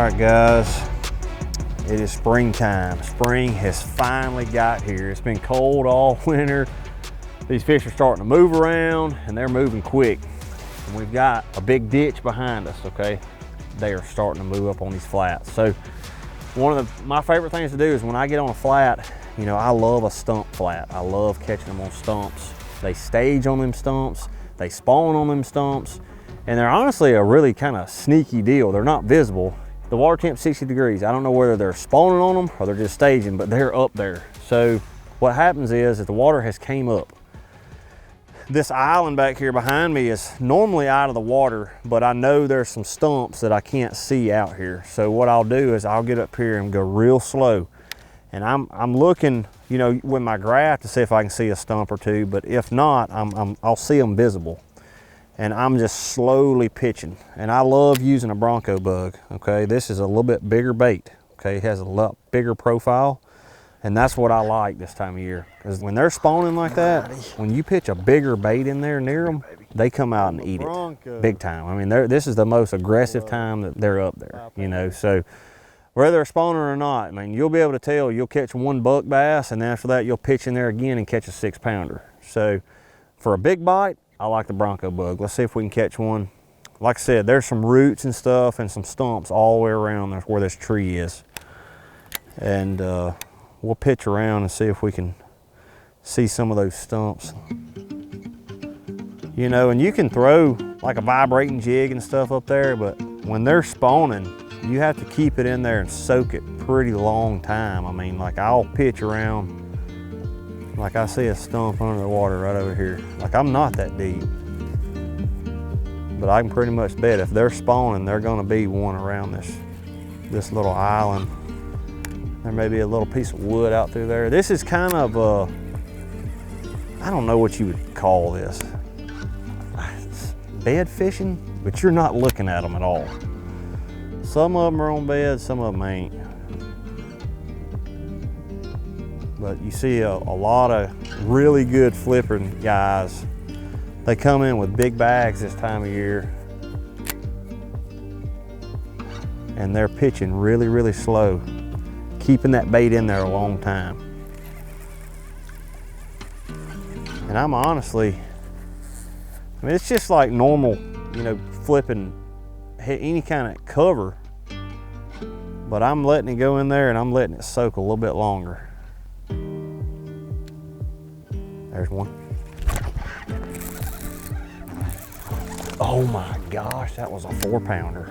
All right, guys, it is springtime. Spring has finally got here. It's been cold all winter. These fish are starting to move around and they're moving quick. And we've got a big ditch behind us, okay? They are starting to move up on these flats. So one of my favorite things to do is when I get on a flat, you know, I love a stump flat. I love catching them on stumps. They stage on them stumps, they spawn on them stumps, and they're honestly a really kind of sneaky deal. They're not visible. The water temp's 60 degrees. I don't know whether they're spawning on them or they're just staging, but they're up there. So what happens is that the water has came up. This island back here behind me is normally out of the water, but I know there's some stumps that I can't see out here. So what I'll do is I'll get up here and go real slow. And I'm looking, you know, with my graph to see if I can see a stump or two, but if not, I'll see them visible. And I'm just slowly pitching. And I love using a Bronco Bug, okay? This is a little bit bigger bait, okay? It has a lot bigger profile. And that's what I like this time of year. Because when they're spawning like that, when you pitch a bigger bait in there near them, they come out and eat it, big time. I mean, this is the most aggressive time that they're up there, you know? So whether they're spawning or not, I mean, you'll be able to tell. You'll catch one buck bass, and then after that, you'll pitch in there again and catch a 6-pounder. So for a big bite, I like the Bronco Bug. Let's see if we can catch one. Like I said, there's some roots and stuff and some stumps all the way around where this tree is. And we'll pitch around and see if we can see some of those stumps. You know, and you can throw like a vibrating jig and stuff up there, but when they're spawning, you have to keep it in there and soak it pretty long time. I mean, like I'll pitch around, like I see a stump under the water right over here. Like I'm not that deep, but I can pretty much bet if they're spawning, they're gonna be one around this little island. There may be a little piece of wood out through there. This is kind of I don't know what you would call this. It's bed fishing, but you're not looking at them at all. Some of them are on beds, some of them ain't. But you see a lot of really good flipping guys. They come in with big bags this time of year. And they're pitching really, really slow, keeping that bait in there a long time. And I'm honestly, I mean, it's just like normal, you know, flipping any kind of cover, but I'm letting it go in there and I'm letting it soak a little bit longer. There's one. Oh my gosh, that was a 4-pounder.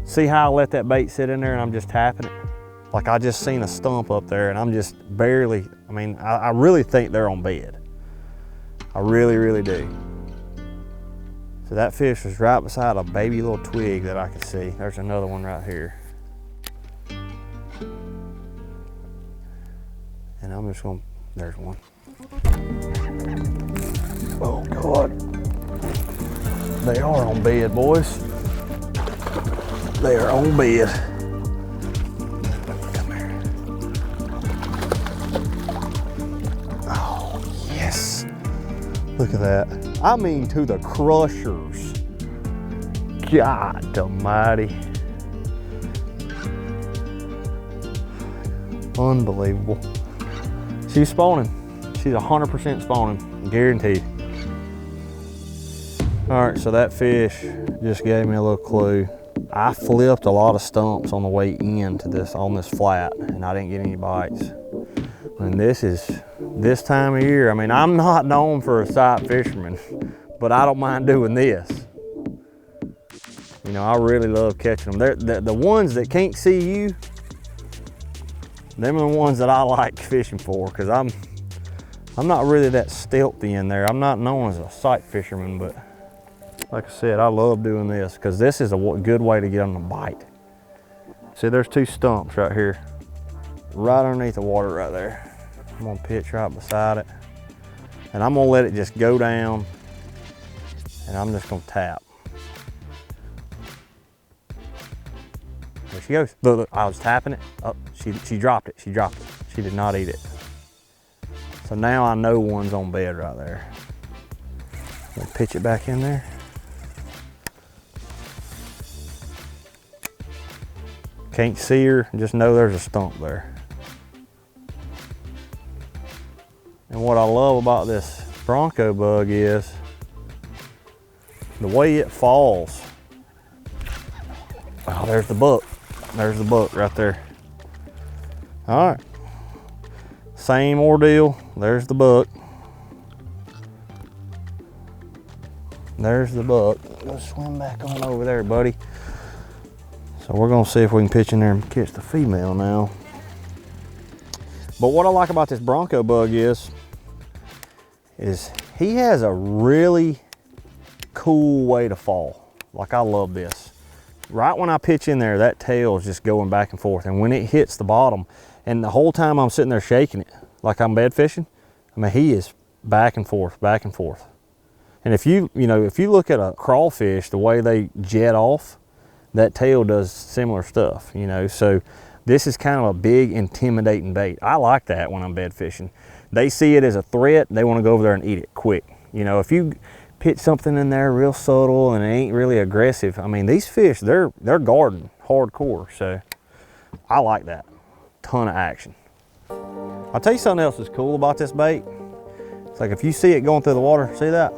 See how I let that bait sit in there and I'm just tapping it? Like I just seen a stump up there and I'm just barely, I mean, I really think they're on bed. I really, really do. So that fish was right beside a baby little twig that I could see. There's another one right here. And I'm just gonna, there's one. Oh God. They are on bed, boys. They are on bed. Come here. Oh, yes. Look at that. I mean, to the crushers. God almighty. Unbelievable. She's spawning. She's 100% spawning, guaranteed. All right, so that fish just gave me a little clue. I flipped a lot of stumps on the way into on this flat, and I didn't get any bites. And this time of year, I mean, I'm not known for a sight fisherman, but I don't mind doing this. You know, I really love catching them. The ones that can't see you, them are the ones that I like fishing for, because I'm not really that stealthy in there. I'm not known as a sight fisherman, but like I said, I love doing this because this is a good way to get them to bite. See, there's 2 stumps right here, right underneath the water right there. I'm gonna pitch right beside it, and I'm gonna let it just go down, and I'm just gonna tap. There she goes. Look, look, I was tapping it. Oh, she dropped it. She dropped it. She did not eat it. So now I know one's on bed right there. I'm gonna pitch it back in there. Can't see her, just know there's a stump there. And what I love about this Bronco Bug is the way it falls. Oh, there's the buck. There's the buck right there. All right, same ordeal. There's the buck. There's the buck. Go swim back on over there, buddy. So we're gonna see if we can pitch in there and catch the female now. But what I like about this Bronco Bug is he has a really cool way to fall. Like, I love this. Right when I pitch in there, that tail is just going back and forth. And when it hits the bottom, and the whole time I'm sitting there shaking it, like I'm bed fishing, I mean, he is back and forth, back and forth. And if you look at a crawfish, the way they jet off, that tail does similar stuff, So this is kind of a big, intimidating bait. I like that when I'm bed fishing. They see it as a threat, they want to go over there and eat it quick. If you pitch something in there real subtle and it ain't really aggressive, I mean, these fish, they're guarding hardcore. So I like that. Ton of action. I'll tell you something else that's cool about this bait. It's like if you see it going through the water, see that?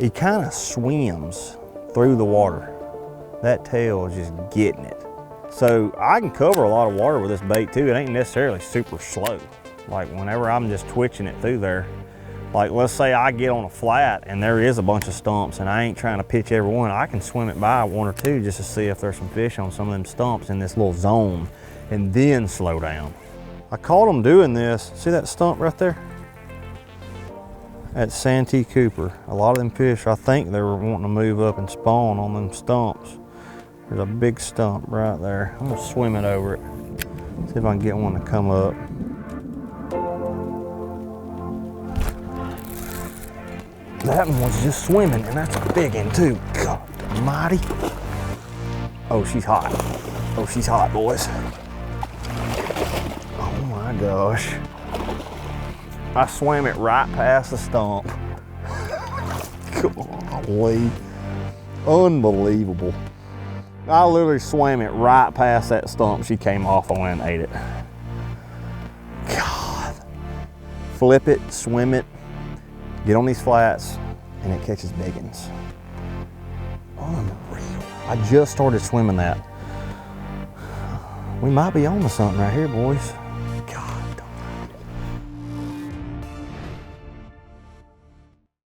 He kind of swims through the water. That tail is just getting it. So I can cover a lot of water with this bait too. It ain't necessarily super slow. Like whenever I'm just twitching it through there, like let's say I get on a flat and there is a bunch of stumps and I ain't trying to pitch every one, I can swim it by one or two just to see if there's some fish on some of them stumps in this little zone and then slow down. I caught them doing this. See that stump right there? At Santee Cooper. A lot of them fish, I think they were wanting to move up and spawn on them stumps. There's a big stump right there. I'm gonna swim it over it. See if I can get one to come up. That one was just swimming, and that's a big one too. God almighty. Oh, she's hot. Oh, she's hot, boys. Oh my gosh. I swam it right past the stump. Golly. Unbelievable. I literally swam it right past that stump. She came off on and ate it. God. Flip it, swim it, get on these flats, and it catches big ones. Unreal. I just started swimming that. We might be on to something right here, boys.